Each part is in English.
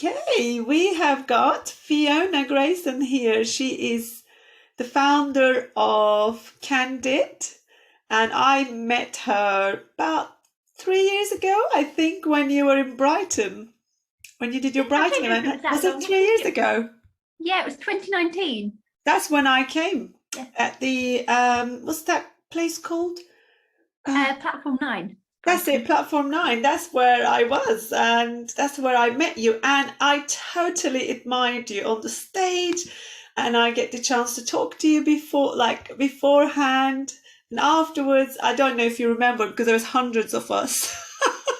Okay, we have got Fiona Grayson here. She is the founder of Candid, and I met her about 3 years ago, I think, when you were in Brighton, when you did your Yeah, I Brighton don't know if it event. was Was that it long. I 3 years think it was, ago? yeah, it was 2019. That's when I came Yeah. at the what's that place called? Uh, Platform 9, That's it, Brighton. Platform 9. That's where I was, and that's where I met you. And I totally admired you on the stage, and I get the chance to talk to you beforehand and afterwards. I don't know if you remember because there was hundreds of us.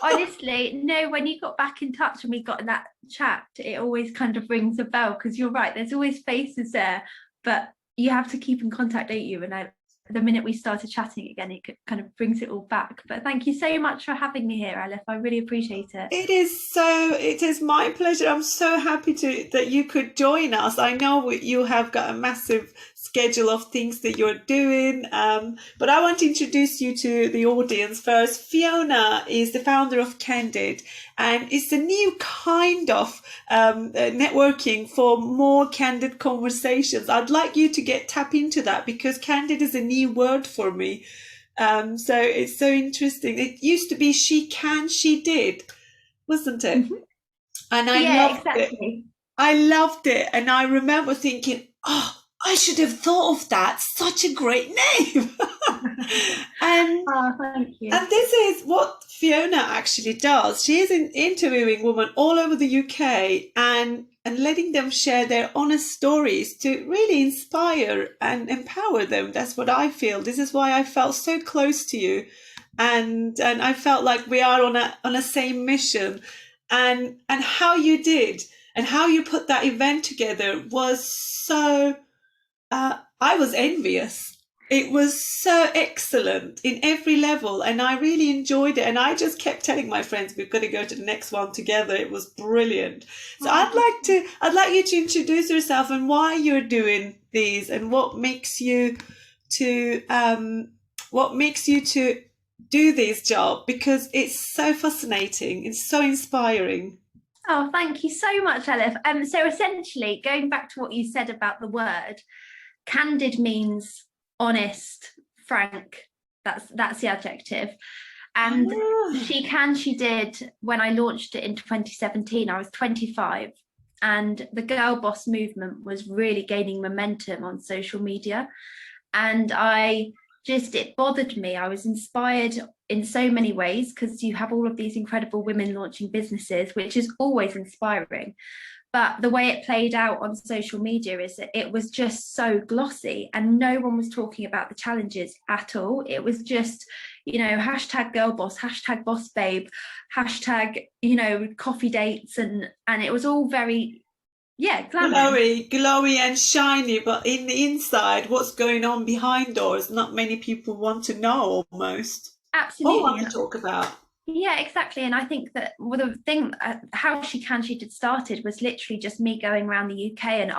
Honestly, no, when you got back in touch and we got in that chat, it always kind of rings a bell because you're right, there's always faces there, but you have to keep in contact, don't you? The minute we started chatting again, kind of brings it all back. But thank you so much for having me here, Elif. I really appreciate it. It is my pleasure. I'm so happy that you could join us. I know you have got a massive schedule of things that you're doing, but I want to introduce you to the audience first. Fiona is the founder of Candid, and it's a new kind of networking for more candid conversations. I'd like you to tap into that because candid is a new word for me. So it's so interesting. It used to be she can, she did, wasn't it? Mhm. And I Yeah, loved it. exactly. I loved it. And I remember thinking, oh, I should have thought of that. Such a great name. and Oh, thank you. and this is what Fiona actually does. She is interviewing women all over the UK and letting them share their honest stories to really inspire and empower them. That's what I feel. This is why I felt so close to you, and I felt like we are on a same mission. And how you did and how you put that event together was so I was envious. It was so excellent in every level, and I really enjoyed it. And I just kept telling my friends, "We've got to go to the next one together." It was brilliant. So Oh, I'd like you to introduce yourself and why you're doing these, and to, what makes you to do this job because it's so fascinating. It's so inspiring. oh, thank you so much, Elif. So essentially, going back to what you said about the word, candid means honest, frank. That's the adjective. And Ah, she did when I launched it in 2017. I was 25, and the girl boss movement was really gaining momentum on social media. And it bothered me. I was inspired in so many ways because you have all of these incredible women launching businesses, which is always inspiring. But the way it played out on social media is that it was just so glossy and no one was talking about the challenges at all. It was just, hashtag girl boss, hashtag boss babe, hashtag, coffee dates, and it was all very, yeah, glamorous. glowy and shiny, but in the inside, what's going on behind doors, not many people want to know almost. Or Absolutely. want to And talk about. yeah, exactly. And I think that the thing, how she did started was literally just me going around the UK and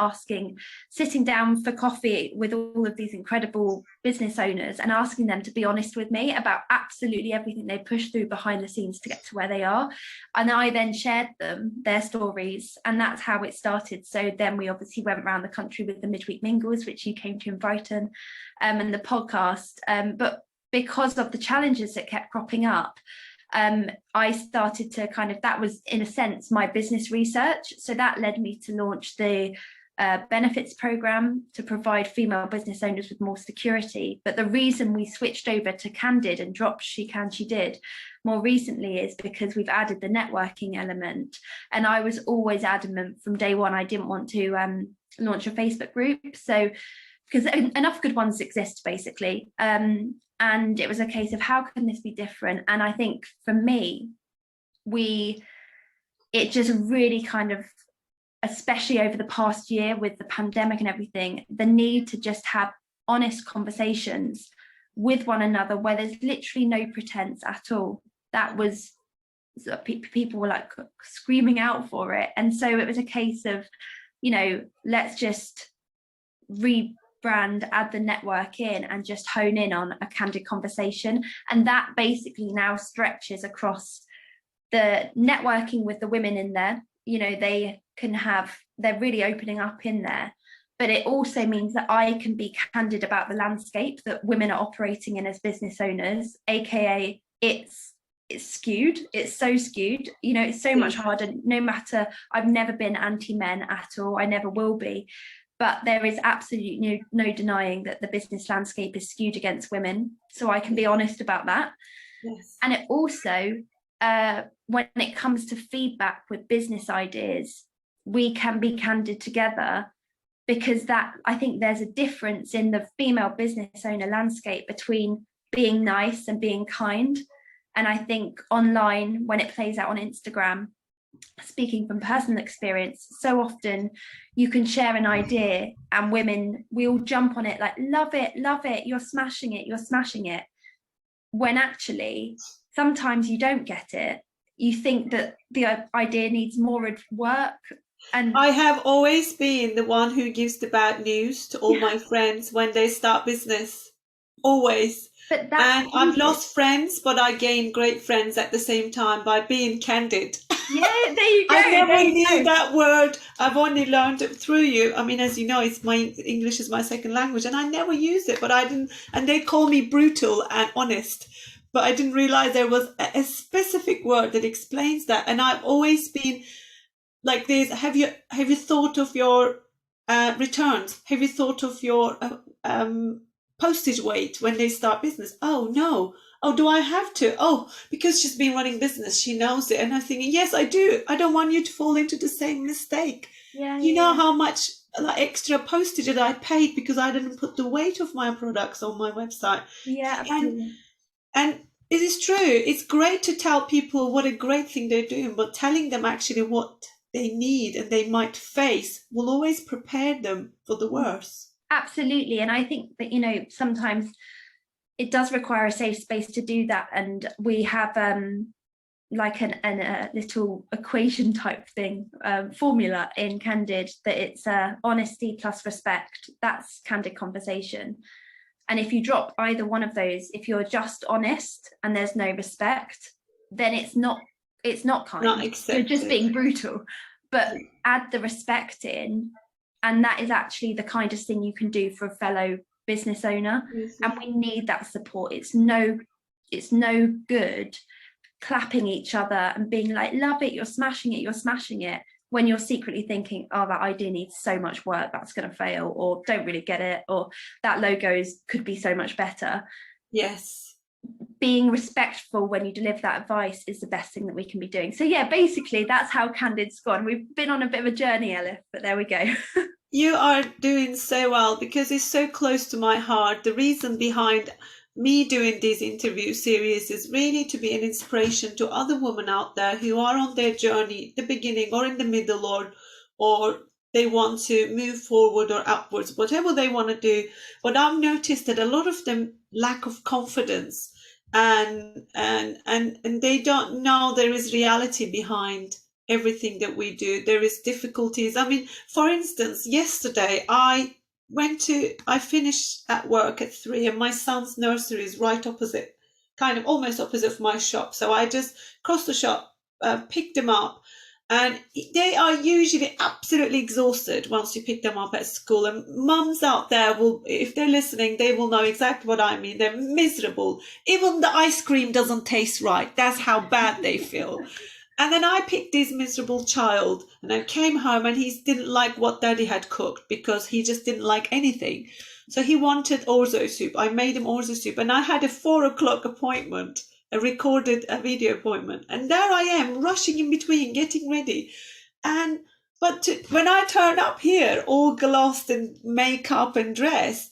sitting down for coffee with all of these incredible business owners and asking them to be honest with me about absolutely everything they pushed through behind the scenes to get to where they are. And I then shared their stories, and that's how it started. So then we obviously went around the country with the midweek mingles, which you came to in Brighton, and the podcast. But because of the challenges that kept cropping up, I started to that was in a sense my business research. So that led me to launch the benefits program to provide female business owners with more security. But the reason we switched over to Candid and dropped She Can, She Did more recently is because we've added the networking element. And I was always adamant from day one, I didn't want to launch a Facebook group. So because enough good ones exist basically. And it was a case of how can this be different? And I think for me, it just really kind of, especially over the past year with the pandemic and everything, the need to just have honest conversations with one another where there's literally no pretense at all. That was, people were like screaming out for it. And so it was a case of, let's just rebrand, add the network in, and just hone in on a candid conversation. And that basically now stretches across the networking with the women in there, they're really opening up in there. But it also means that I can be candid about the landscape that women are operating in as business owners, aka it's skewed. It's so skewed. It's so much harder. No matter, I've never been anti-men at all. I never will be. But there is absolutely no denying that the business landscape is skewed against women. So I can be honest about that. Yes. And it also, when it comes to feedback with business ideas, we can be candid together, because that, I think there's a difference in the female business owner landscape between being nice and being kind. And I think online, when it plays out on Instagram, speaking from personal experience, so often you can share an idea and women, we all jump on it like, love it, you're smashing it. When actually, sometimes you don't get it. You think that the idea needs more work. And I have always been the one who gives the bad news to all my friends when they start business. Always. But that's and I've lost friends, but I gained great friends at the same time by being candid. Yeah, there you go. I never knew that word. I've only learned it through you. I mean, as you know, English is my second language, and I never used it. But I didn't. And they call me brutal and honest, but I didn't realize there was a specific word that explains that. And I've always been like this. Have you thought of your returns? Have you thought of your postage weight when they start business? Oh no. Oh, do I have to? Oh, because she's been running business, she knows it. And I'm thinking, yes, I do. I don't want you to fall into the same mistake. You know how much extra postage that I paid because I didn't put the weight of my products on my website. Yeah, absolutely. And it is true. It's great to tell people what a great thing they're doing, but telling them actually what they need and they might face will always prepare them for the worst. Absolutely. And I think that, sometimes it does require a safe space to do that. And we have like a little equation type thing, formula in Candid, that it's honesty plus respect. That's candid conversation. And if you drop either one of those, if you're just honest and there's no respect, then it's not kind. Not accepted. You're just being brutal. But add the respect in, and that is actually the kindest thing you can do for a fellow business owner. Mm-hmm. And we need that support. It's no good clapping each other and being like, love it, you're smashing it, when you're secretly thinking, oh, that idea needs so much work, that's going to fail, or don't really get it, or that logo could be so much better. Yes. Being respectful when you deliver that advice is the best thing that we can be doing. So yeah, basically that's how Candid's gone. We've been on a bit of a journey, Elif, but there we go. You are doing so well because it's so close to my heart. The reason behind me doing this interview series is really to be an inspiration to other women out there who are on their journey, the beginning or in the middle, or they want to move forward or upwards, whatever they want to do. But I've noticed that a lot of them lack of confidence and they don't know there is reality behind everything that we do. There is difficulties. I mean, for instance, yesterday I finished at work at 3 and my son's nursery is right opposite, kind of almost opposite of my shop. So I just crossed the shop, picked them up, and they are usually absolutely exhausted once you pick them up at school. And mums out there will, if they're listening, they will know exactly what I mean. They're miserable. Even the ice cream doesn't taste right. That's how bad they feel. And then I picked this miserable child and I came home and he didn't like what daddy had cooked because he just didn't like anything. So he wanted orzo soup. I made him orzo soup and I had a 4:00 appointment, a video appointment. And there I am rushing in between, getting ready. When I turn up here, all glossed in makeup and dress,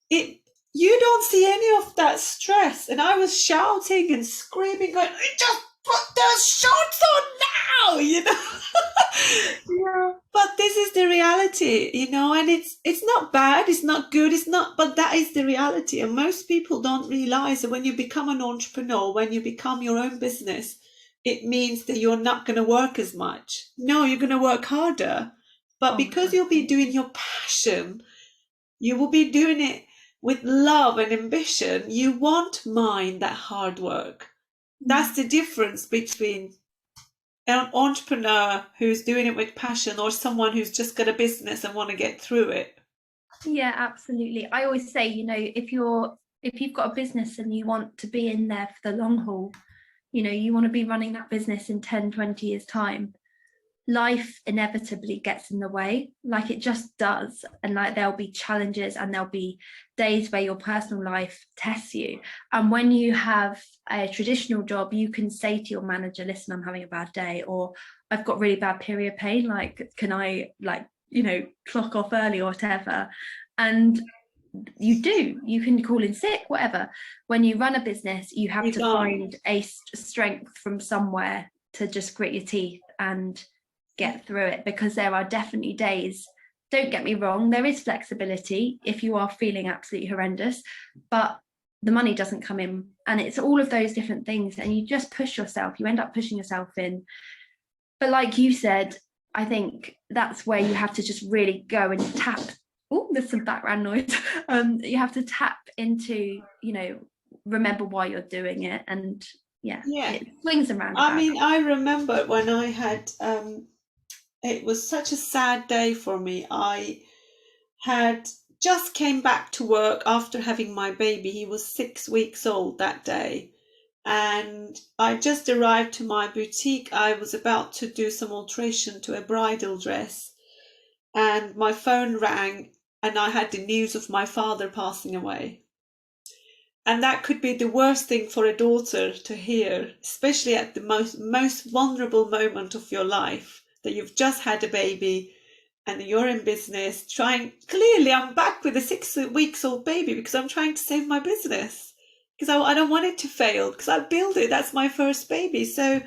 you don't see any of that stress. And I was shouting and screaming, going, just put those shorts on now, Yeah. But this is the reality, and it's not bad, it's not good, but that is the reality. And most people don't realize that when you become an entrepreneur, when you become your own business, it means that you're not going to work as much. No, you're going to work harder. But because you'll be doing your passion, you will be doing it with love and ambition, you won't mind that hard work. That's the difference between an entrepreneur who's doing it with passion, or someone who's just got a business and want to get through it. Yeah, absolutely. I always say, if you've got a business and you want to be in there for the long haul, you want to be running that business in 10, 20 years time, life inevitably gets in the way, like it just does. And like there'll be challenges and there'll be days where your personal life tests you. And when you have a traditional job, you can say to your manager, listen, I'm having a bad day, or I've got really bad period pain, like can I clock off early or whatever. And you can call in sick, whatever. When you run a business, you have to find a strength from somewhere to just grit your teeth and get through it, because there are definitely days, don't get me wrong, there is flexibility if you are feeling absolutely horrendous, but the money doesn't come in, and it's all of those different things, and you just push yourself, you end up pushing yourself in. But like you said, I think that's where you have to just really go and tap. Oh, there's some background noise. You have to tap into, remember why you're doing it, and it swings around. I mean, I remember when I had it was such a sad day for me. I had just came back to work after having my baby. He was 6 weeks old that day. And I just arrived to my boutique. I was about to do some alteration to a bridal dress. And my phone rang, and I had the news of my father passing away. And that could be the worst thing for a daughter to hear, especially at the most vulnerable moment of your life, that you've just had a baby and you're in business clearly I'm back with a 6 weeks old baby because I'm trying to save my business, because I don't want it to fail, because I built it. That's my first baby. So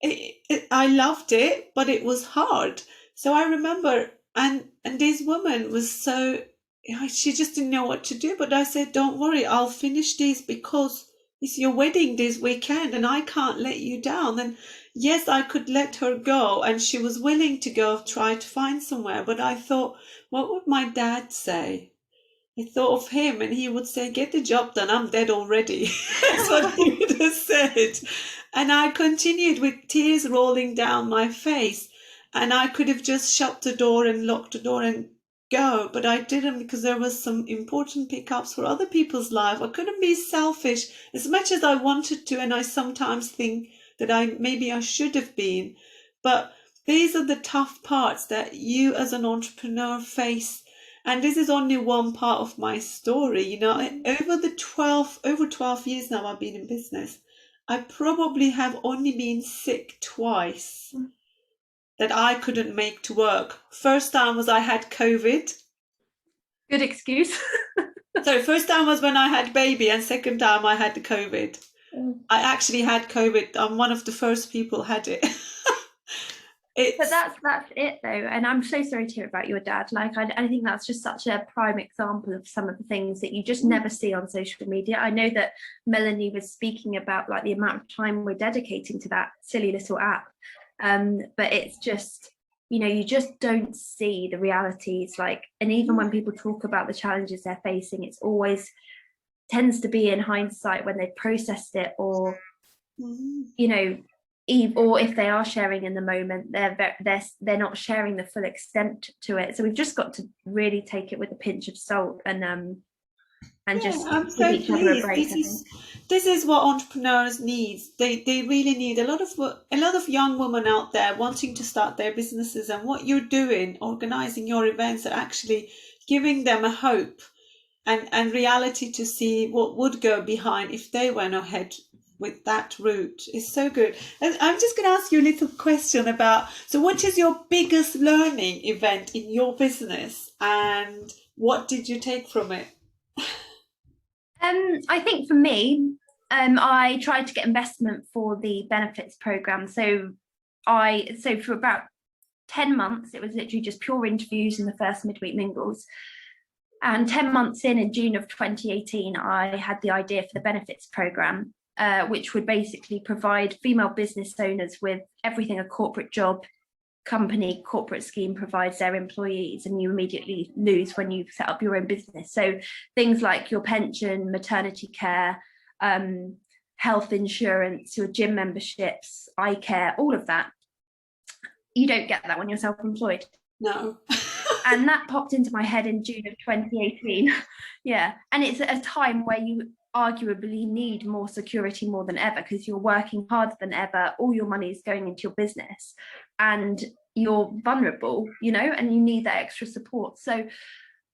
I loved it, but it was hard. So I remember, and this woman was so, she just didn't know what to do. But I said, don't worry, I'll finish this because it's your wedding this weekend and I can't let you down. And yes, I could let her go, and she was willing to go try to find somewhere. But I thought, what would my dad say? I thought of him, and he would say, get the job done, I'm dead already. That's what he would have said. And I continued with tears rolling down my face. And I could have just shut the door and locked the door and go, but I didn't, because there was some important pickups for other people's life. I couldn't be selfish as much as I wanted to, and I sometimes think that maybe I should have been. But these are the tough parts that you as an entrepreneur face. And this is only one part of my story. Over 12 years now I've been in business. I probably have only been sick twice that I couldn't make to work. First time was I had COVID. Good excuse. So first time was when I had baby, and second time I had the COVID. I actually had COVID. I'm one of the first people had it. But that's it though, and I'm so sorry to hear about your dad. Like I think that's just such a prime example of some of the things that you just never see on social media. I know that Melanie was speaking about like the amount of time we're dedicating to that silly little app, but it's just, you just don't see the realities. Like, and even when people talk about the challenges they're facing, it's always tends to be in hindsight when they've processed it, or or if they are sharing in the moment, they're not sharing the full extent to it. So we've just got to really take it with a pinch of salt, and just give each other a break. This is what entrepreneurs need. They really need a lot of young women out there wanting to start their businesses, and what you're doing, organizing your events, are actually giving them a hope and reality to see what would go behind if they went ahead with that route. Is so good. And I'm just going to ask you a little question about, so what is your biggest learning event in your business, and what did you take from it? I think for me, I tried to get investment for the benefits program. So for about 10 months, it was literally just pure interviews in the first midweek mingles. And 10 months in June of 2018, I had the idea for the benefits program, which would basically provide female business owners with everything a corporate job, company, corporate scheme provides their employees, and you immediately lose when you set up your own business. So things like your pension, maternity care, health insurance, your gym memberships, eye care, all of that. You don't get that when you're self-employed. No. And that popped into my head in June of 2018. Yeah. And it's a time where you arguably need more security more than ever, because you're working harder than ever. All your money is going into your business and you're vulnerable, and you need that extra support. So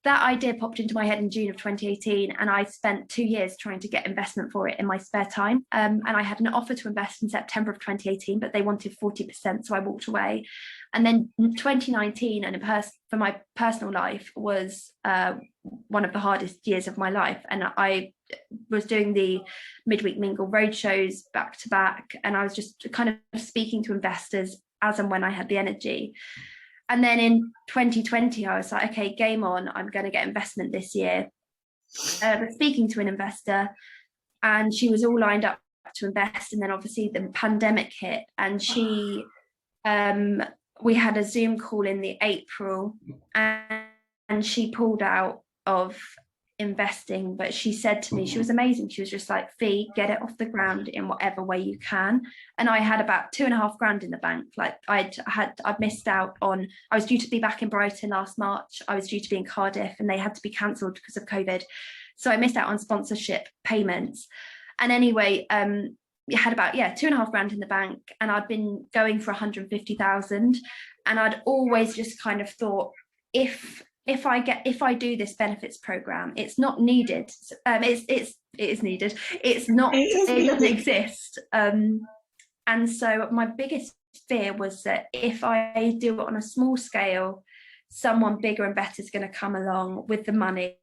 that idea popped into my head in June of 2018, and I spent 2 years trying to get investment for it in my spare time. And I had an offer to invest in September of 2018, but they wanted 40%, so I walked away. And then 2019, and for my personal life, was one of the hardest years of my life. And I was doing the midweek mingle road shows back to back, and I was just kind of speaking to investors as and when I had the energy. And then in 2020, I was like, okay, game on, I'm going to get investment this year. But speaking to an investor, and she was all lined up to invest. And then obviously the pandemic hit, and we had a Zoom call in the April, and she pulled out of investing. But she said to me, she was amazing. She was just like, Fee, get it off the ground in whatever way you can. And I had about 2.5 grand in the bank. Like I'd missed out on, I was due to be back in Brighton last March. I was due to be in Cardiff, and they had to be cancelled because of COVID. So I missed out on sponsorship payments. And anyway, had about 2.5 grand in the bank, and I'd been going for 150,000, and I'd always just kind of thought, if I do this benefits program, it's not needed. It is needed. It's not. It doesn't exist. And so my biggest fear was that if I do it on a small scale, someone bigger and better is going to come along with the money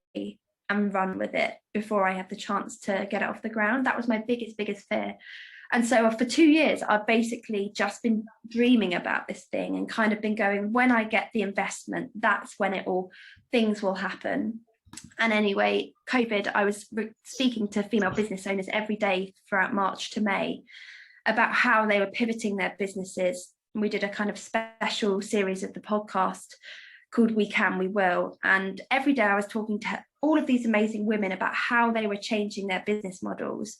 and run with it before I have the chance to get it off the ground. That was my biggest fear. And so for 2 years, I've basically just been dreaming about this thing and kind of been going, when I get the investment, that's when things will happen. And anyway, COVID, I was speaking to female business owners every day throughout March to May about how they were pivoting their businesses. And we did a kind of special series of the podcast called We Can, We Will. And every day I was talking to all of these amazing women about how they were changing their business models.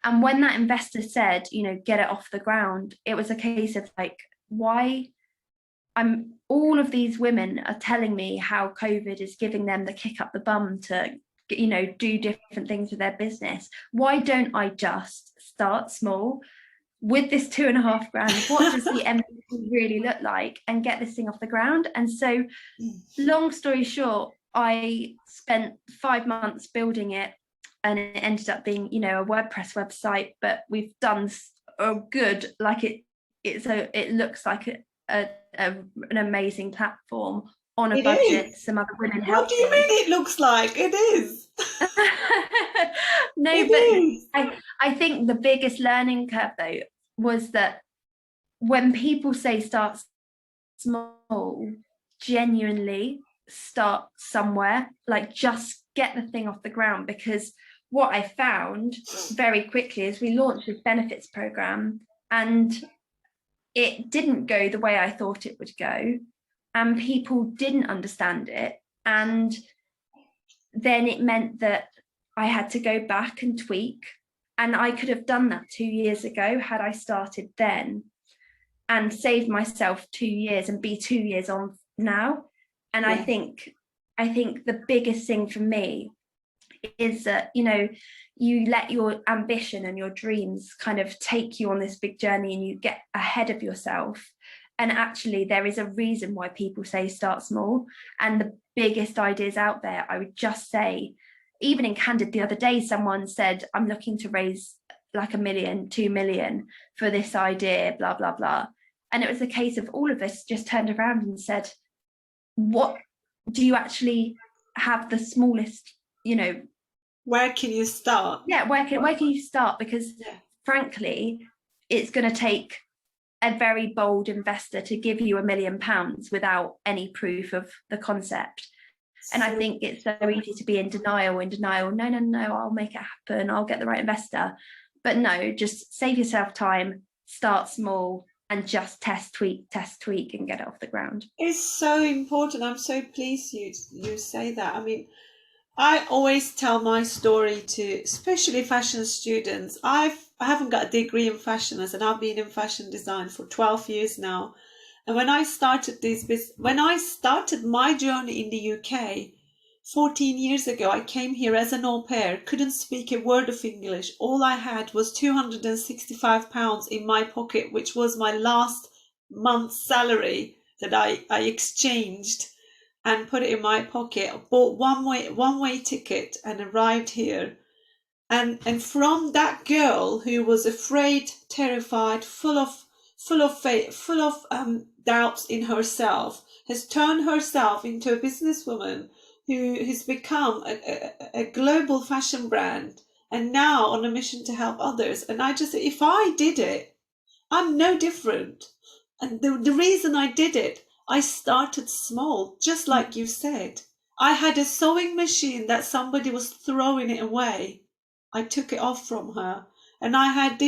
And when that investor said, get it off the ground, it was a case of like, why? All of these women are telling me how COVID is giving them the kick up the bum to, do different things with their business. Why don't I just start small with this 2.5 grand? What does the MVP really look like, and get this thing off the ground? And so, long story short, I spent 5 months building it, and it ended up being, a WordPress website. But we've done a good, like it looks like an amazing platform on a budget. Some other women helping. What do you mean it looks like? It is. No, but I think the biggest learning curve though was that when people say start small, genuinely start somewhere, like just get the thing off the ground. Because what I found very quickly is we launched this benefits program, and it didn't go the way I thought it would go, and people didn't understand it. And then it meant that I had to go back and tweak. And I could have done that 2 years ago had I started then, and saved myself 2 years and be 2 years on now. And I think the biggest thing for me is that, you let your ambition and your dreams kind of take you on this big journey, and you get ahead of yourself. And actually there is a reason why people say start small. And the biggest ideas out there, I would just say, even in Candid the other day, someone said, I'm looking to raise like 1 million, 2 million for this idea, blah, blah, blah. And it was a case of all of us just turned around and said, what do you actually have the smallest, where can you start? Where can you start? Because frankly, it's going to take a very bold investor to give you £1 million without any proof of the concept. And I think it's so easy to be in denial. No, I'll make it happen, I'll get the right investor. But no, just save yourself time, start small, and just test, tweak, and get it off the ground. It's so important. I'm so pleased you say that. I mean, I always tell my story to especially fashion students. I haven't got a degree in fashion, and I've been in fashion design for 12 years now. And when I started when I started my journey in the UK 14 years ago, I came here as an au pair, couldn't speak a word of English. All I had was £265 in my pocket, which was my last month's salary that I exchanged and put it in my pocket. I bought one way ticket and arrived here. And from that girl who was afraid, terrified, full of faith, full of doubts in herself, has turned herself into a businesswoman who has become a global fashion brand and now on a mission to help others. And if I did it, I'm no different. And the reason I did it, I started small, just like you said. I had a sewing machine that somebody was throwing it away. I took it off from her. And I had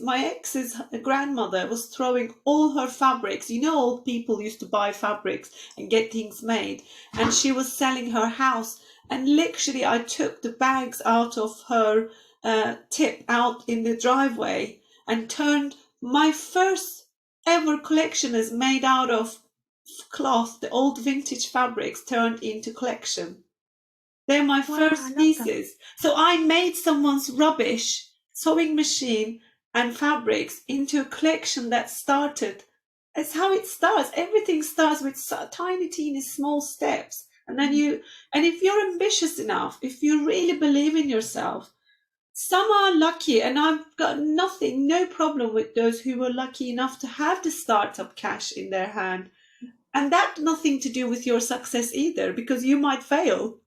my ex's grandmother was throwing all her fabrics. You know, old people used to buy fabrics and get things made. And she was selling her house. And literally, I took the bags out of her tip out in the driveway and turned my first ever collection is made out of cloth, the old vintage fabrics turned into collection. They're my first pieces. So I made someone's rubbish sewing machine and fabrics into a collection that started. It's how it starts. Everything starts with tiny, teeny, small steps. And then and if you're ambitious enough, if you really believe in yourself, some are lucky, and I've got no problem with those who were lucky enough to have the startup cash in their hand. And that's nothing to do with your success either, because you might fail.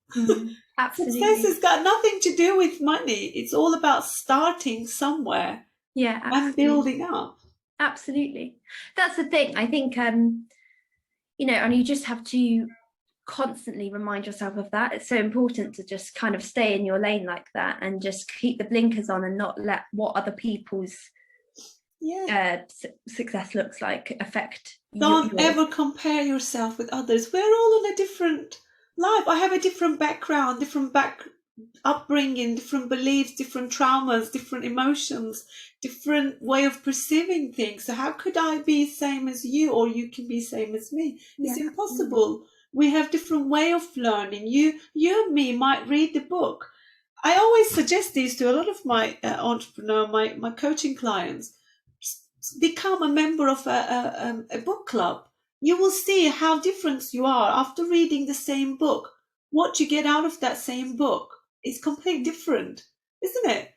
Absolutely. Success has got nothing to do with money. It's all about starting somewhere. Yeah, absolutely. And building up. Absolutely. That's the thing. I think, and you just have to constantly remind yourself of that. It's so important to just kind of stay in your lane like that and just keep the blinkers on and not let what other people's success looks like affect you. Don't ever compare yourself with others. We're all on a different life. I have a different background, different upbringing, different beliefs, different traumas, different emotions, different way of perceiving things. So how could I be same as you, or you can be same as me? It's impossible. We have different way of learning. You and me might read the book. I always suggest these to a lot of my my coaching clients. Become a member of a book club. You will see how different you are after reading the same book. What you get out of that same book is completely different, isn't it?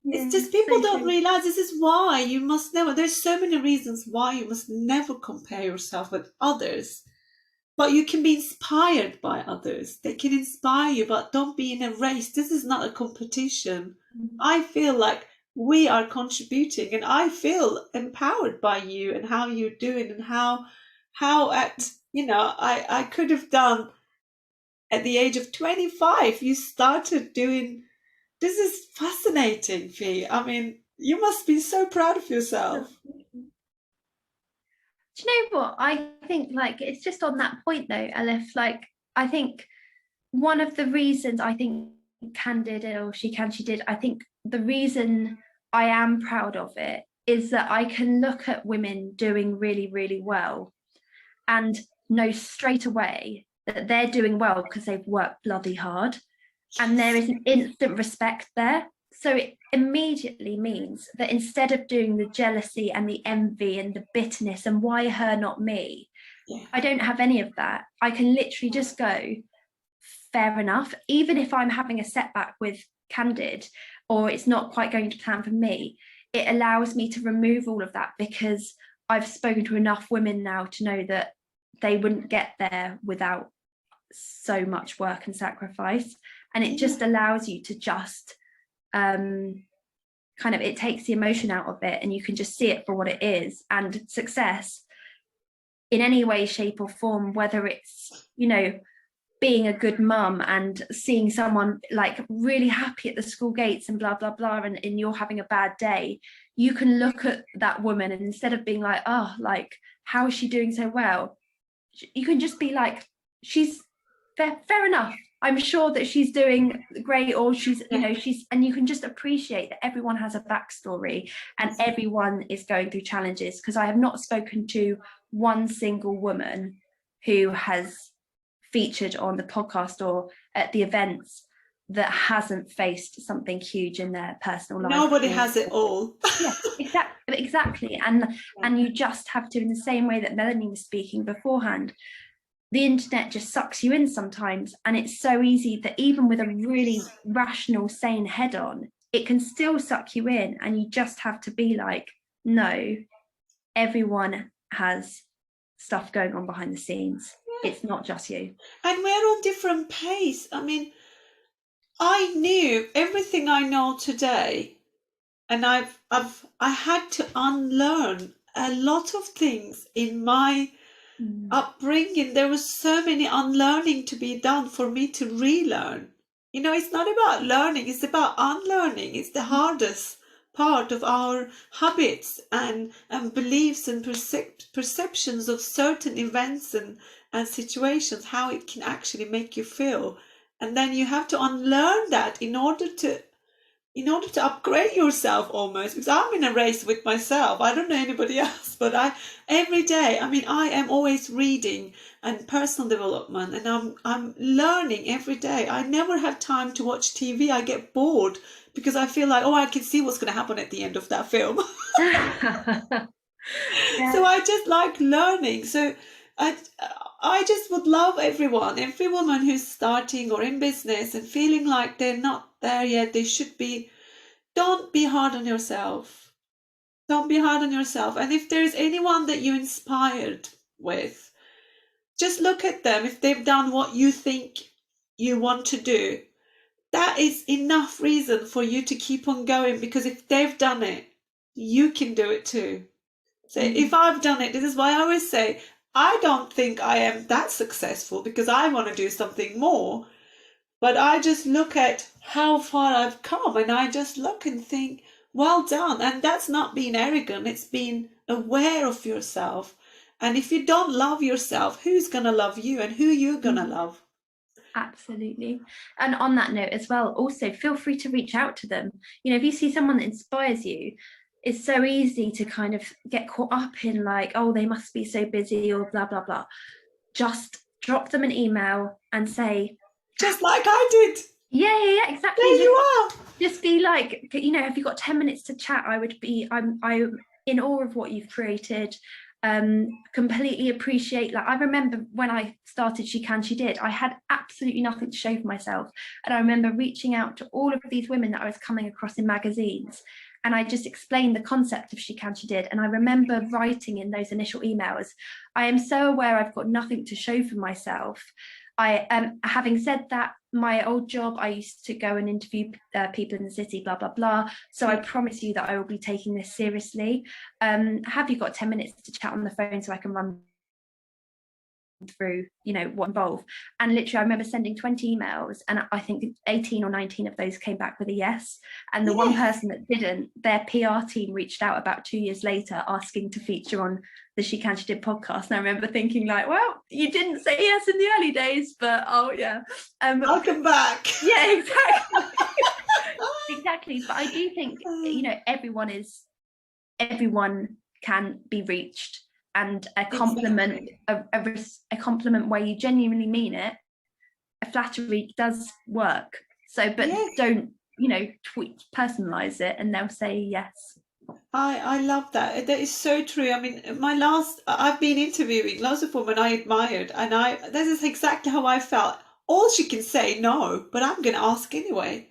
Yeah, it's just people don't realize this is why you must never. There's so many reasons why you must never compare yourself with others. But you can be inspired by others. They can inspire you, but don't be in a race. This is not a competition. I feel like we are contributing, and I feel empowered by you and how you're doing, and how I could have done at the age of 25. You started doing. This is fascinating, Fee. I mean, you must be so proud of yourself. Do you know what? I think it's just on that point though, Elif, I think one of the reasons I think Candid or she did, I think the reason I am proud of it is that I can look at women doing really, really well and know straight away that they're doing well because they've worked bloody hard, and there is an instant respect there. So it immediately means that instead of doing the jealousy and the envy and the bitterness and why her, not me, I don't have any of that. I can literally just go, fair enough. Even if I'm having a setback with Candid or it's not quite going to plan for me, it allows me to remove all of that, because I've spoken to enough women now to know that they wouldn't get there without so much work and sacrifice. And it just allows you to just it takes the emotion out of it, and you can just see it for what it is. And success in any way, shape or form, whether it's being a good mum and seeing someone really happy at the school gates and blah blah blah, and you're having a bad day, you can look at that woman, and instead of being how is she doing so well, you can just be she's fair enough, I'm sure that she's doing great, or she's and you can just appreciate that everyone has a backstory and everyone is going through challenges. Because I have not spoken to one single woman who has featured on the podcast or at the events that hasn't faced something huge in their personal life. Nobody has it all. Yeah, exactly. And you just have to, in the same way that Melanie was speaking beforehand, the internet just sucks you in sometimes, and it's so easy that even with a really rational, sane head on, it can still suck you in, and you just have to be like, no, everyone has stuff going on behind the scenes. It's not just you. And we're on different pace. I mean, I knew everything I know today, and I had to unlearn a lot of things in my upbringing. There was so many unlearning to be done for me to relearn. You know, it's not about learning, it's about unlearning. It's the hardest part of our habits and beliefs and perceptions of certain events and situations, how it can actually make you feel. And then you have to unlearn that in order to upgrade yourself, almost, because I'm in a race with myself. I don't know anybody else, but every day, I mean, I am always reading and personal development, and I'm learning every day. I never have time to watch TV. I get bored because I feel like, oh, I can see what's going to happen at the end of that film. Yeah. So I just like learning. So I just would love every woman who's starting or in business and feeling like they're not there yet, they should be. Don't be hard on yourself. Don't be hard on yourself. And if there's anyone that you inspired with, just look at them. If they've done what you think you want to do, that is enough reason for you to keep on going, because if they've done it, you can do it too. So if I've done it, this is why I always say, I don't think I am that successful because I want to do something more. But I just look at how far I've come, and I just look and think, well done. And that's not being arrogant. It's being aware of yourself. And if you don't love yourself, who's going to love you, and who you're going to love? Absolutely. And on that note as well, also feel free to reach out to them. You know, if you see someone that inspires you, it's so easy to kind of get caught up in like, oh, they must be so busy or blah, blah, blah. Just drop them an email and say, just like I did. Yeah, exactly. There you are. Just be like, you know, have you got 10 minutes to chat? I'm in awe of what you've created. Completely appreciate, like, I remember when I started She Can, She Did, I had absolutely nothing to show for myself. And I remember reaching out to all of these women that I was coming across in magazines. And I just explained the concept of She Can, She Did. And I remember writing in those initial emails, I am so aware I've got nothing to show for myself. Having said that, my old job, I used to go and interview people in the city, blah, blah, blah. So I promise you that I will be taking this seriously. Have you got 10 minutes to chat on the phone so I can run through, you know, what involved? And literally I remember sending 20 emails, and I think 18 or 19 of those came back with a yes. And the one person that didn't, their PR team reached out about 2 years later asking to feature on the She Can, She Did podcast. And I remember thinking like, well, you didn't say yes in the early days, but oh yeah, welcome back. Yeah, exactly. Exactly. But I do think, you know, everyone can be reached. And a compliment, a compliment where you genuinely mean it, a flattery does work. So, but don't, you know, personalize it, and they'll say yes. I love that. That is so true. I mean, I've been interviewing lots of women I admired, and this is exactly how I felt. All she can say no, but I'm going to ask anyway.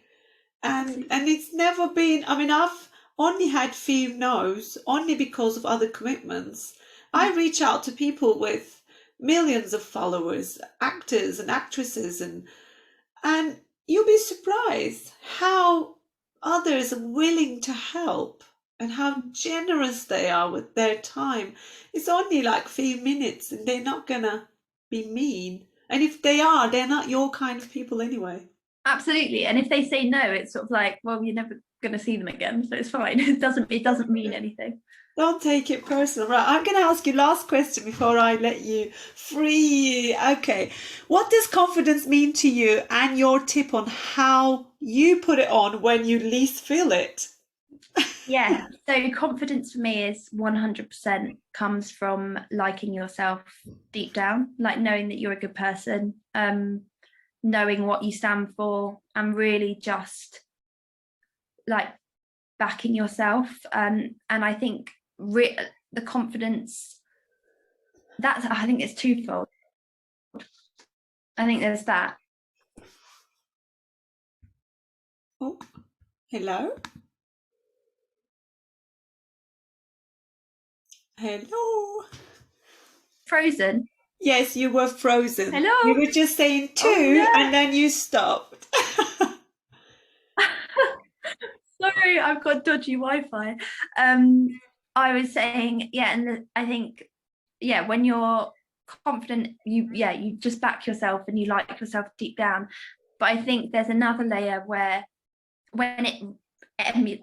And it's never been, I mean, I've only had few no's, only because of other commitments. I reach out to people with millions of followers, actors and actresses, and you'll be surprised how others are willing to help and how generous they are with their time. It's only like a few minutes, and they're not gonna be mean. And if they are, they're not your kind of people anyway. Absolutely. And if they say no, it's sort of like, well, you're never gonna see them again, so it's fine. It doesn't mean anything. Don't take it personal. Right, I'm going to ask you last question before I let you free. Okay, what does confidence mean to you, and your tip on how you put it on when you least feel it? Yeah, so confidence for me is 100% comes from liking yourself deep down, like knowing that you're a good person, knowing what you stand for, and really just like backing yourself. And I think the confidence, I think it's twofold. I think there's that. Oh, hello? Hello? Frozen. Yes, you were frozen. You Hello. were just saying Oh two no. and then you stopped. Sorry, I've got dodgy Wi-Fi. Um, I was saying, yeah, and I think, yeah, when you're confident, you just back yourself and you like yourself deep down. But I think there's another layer where when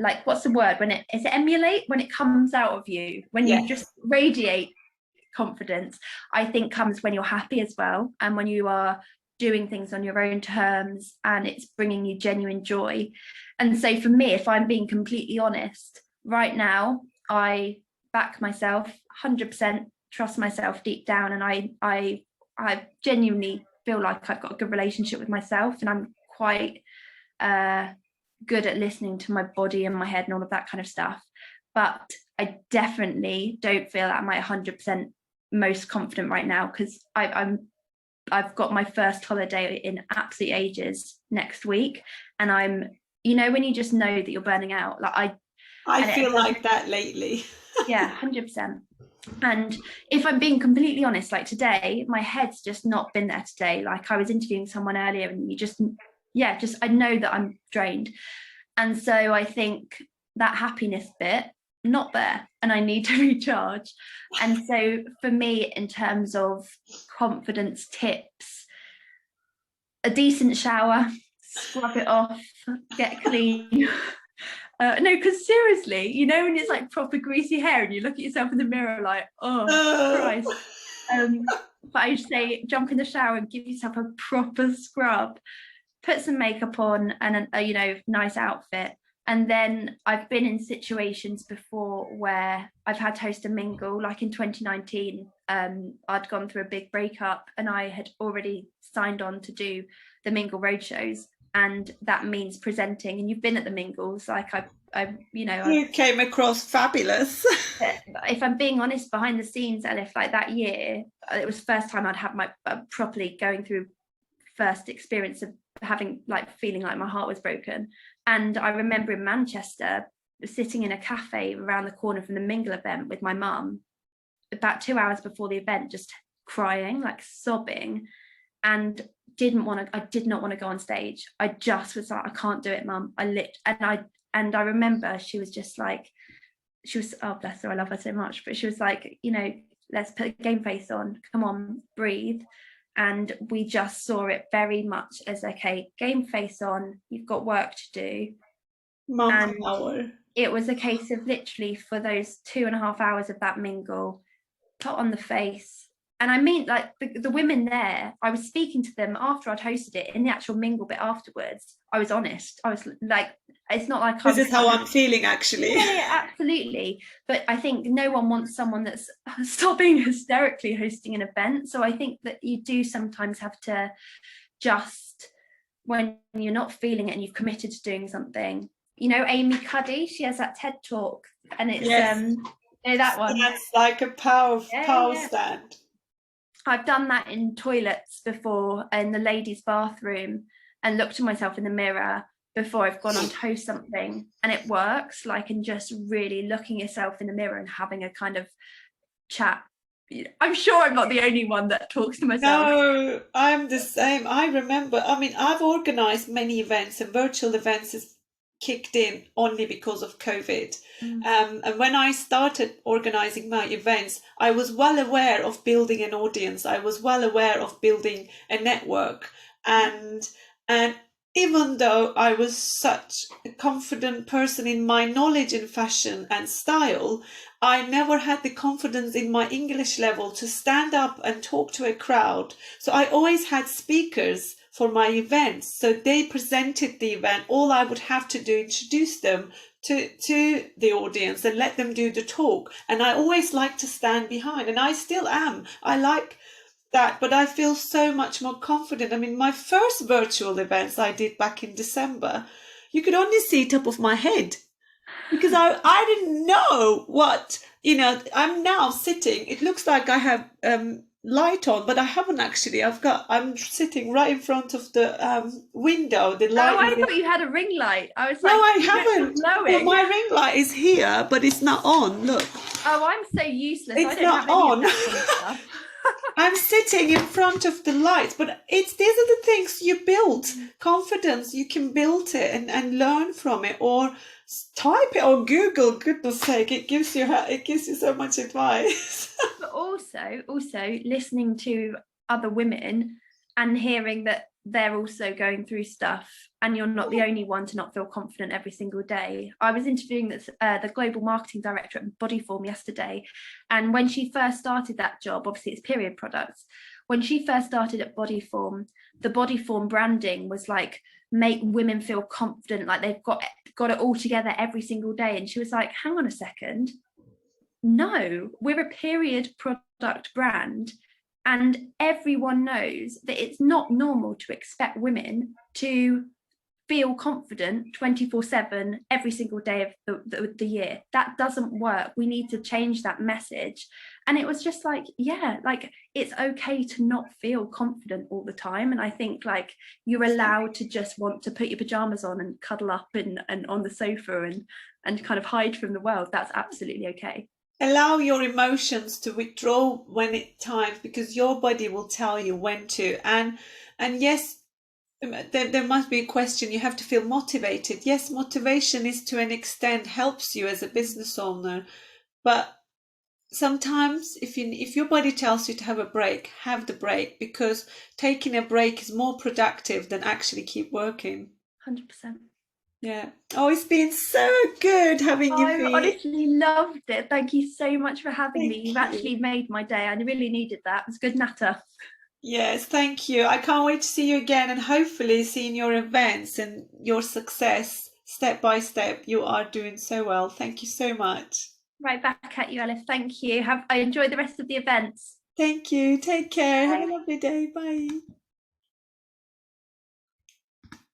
like what's the word? When it is it emulate when it comes out of you, when you Yes. just radiate confidence, I think comes when you're happy as well, and when you are doing things on your own terms and it's bringing you genuine joy. And so for me, if I'm being completely honest, right now I back myself 100%, trust myself deep down, and I genuinely feel like I've got a good relationship with myself, and I'm quite good at listening to my body and my head and all of that kind of stuff. But I definitely don't feel at my 100% most confident right now, because I've got my first holiday in absolute ages next week, and I'm, when you just know that you're burning out, like I and it feel doesn't, like that lately. yeah, 100%. And if I'm being completely honest, like today, my head's just not been there today. Like I was interviewing someone earlier, and I know that I'm drained. And so I think that happiness bit, not there, and I need to recharge. And so for me, in terms of confidence tips, a decent shower, scrub it off, get clean. No, because seriously, when it's like proper greasy hair and you look at yourself in the mirror like, oh Uh, Christ. But I say jump in the shower and give yourself a proper scrub, put some makeup on and a nice outfit. And then I've been in situations before where I've had to host a mingle, like in 2019. I'd gone through a big breakup and I had already signed on to do the mingle roadshows, and that means presenting. And you've been at the mingles, like you came across fabulous. if I'm being honest, behind the scenes, Elif, like that year, it was the first time I'd had my properly going through first experience of having like feeling like my heart was broken. And I remember in Manchester sitting in a cafe around the corner from the mingle event with my mum about 2 hours before the event, just crying, like sobbing, and I did not want to go on stage. I just was like, I can't do it, mum. And I remember she was just like, oh bless her, I love her so much, but she was like, let's put a game face on, come on, breathe. And we just saw it very much as, okay, game face on, you've got work to do. Mum And power. it was a case of literally for those 2.5 hours of that mingle, put on the face. And I mean, like the women there, I was speaking to them after I'd hosted it in the actual mingle bit afterwards. I was honest. I was like, it's not like I This was is how I'm feeling, actually. yeah, absolutely. But I think no one wants someone that's stopping hysterically hosting an event. So I think that you do sometimes have to just, when you're not feeling it and you've committed to doing something, Amy Cuddy, she has that TED talk, and it's Yes, that one. stands like a power Yeah. stand. I've done that in toilets before, in the ladies' bathroom, and looked at myself in the mirror before I've gone on to host something, and it works, like in just really looking yourself in the mirror and having a kind of chat. I'm sure I'm not the only one that talks to myself. No, I'm the same. I remember, I mean, I've organized many events, and virtual events has kicked in only because of COVID. And when I started organizing my events, I was well aware of building an audience. I was well aware of building a network, and even though I was such a confident person in my knowledge in fashion and style, I never had the confidence in my English level to stand up and talk to a crowd. So I always had speakers for my events. So they presented the event. All I would have to do, introduce them to the audience and let them do the talk. And I always like to stand behind, and I still am. I like that, but I feel so much more confident. I mean, my first virtual events I did back in December, you could only see top of my head because I didn't know what, I'm now sitting. It looks like I have light on, but I haven't actually. I'm sitting right in front of the window. The light Oh, I is in. thought you had a ring light. I was No, like, I you're haven't. Well, glowing. my ring light is here, but it's not on. Look, Oh, I'm so useless. I it's don't not have any of on. that kind of stuff. I'm sitting in front of the lights, but these are the things you build. Confidence, you can build it and learn from it, or type it on Google. Goodness sake, it gives you so much advice. But also listening to other women and hearing that they're also going through stuff, and you're not the only one to not feel confident every single day. I was interviewing the global marketing director at Bodyform yesterday, and when she first started that job, obviously it's period products. When she first started at Bodyform, the Bodyform branding was like, make women feel confident, like they've got it all together every single day. And she was like, hang on a second, no, we're a period product brand, and everyone knows that it's not normal to expect women to feel confident 24/7 every single day of the year. That doesn't work. We need to change that message. And it was just like, yeah, like it's okay to not feel confident all the time. And I think like you're allowed to just want to put your pajamas on and cuddle up and on the sofa and kind of hide from the world. That's absolutely okay. Allow your emotions to withdraw when it times, because your body will tell you when to. And yes, there must be a question. You have to feel motivated. Yes, motivation is to an extent helps you as a business owner, but sometimes if your body tells you to have a break, have the break, because taking a break is more productive than actually keep working. 100%. Yeah. Oh, it's been so good having you, I Fee. honestly loved it. Thank you so much for having me. Thank You've you. actually made my day. I really needed that. It was good natter. Yes, thank you. I can't wait to see you again, and hopefully seeing your events and your success step by step. You are doing so well. Thank you so much. Right back at you, Elif. Thank you. I enjoy the rest of the events. Thank you. Take care. Have a Bye. lovely day. Bye.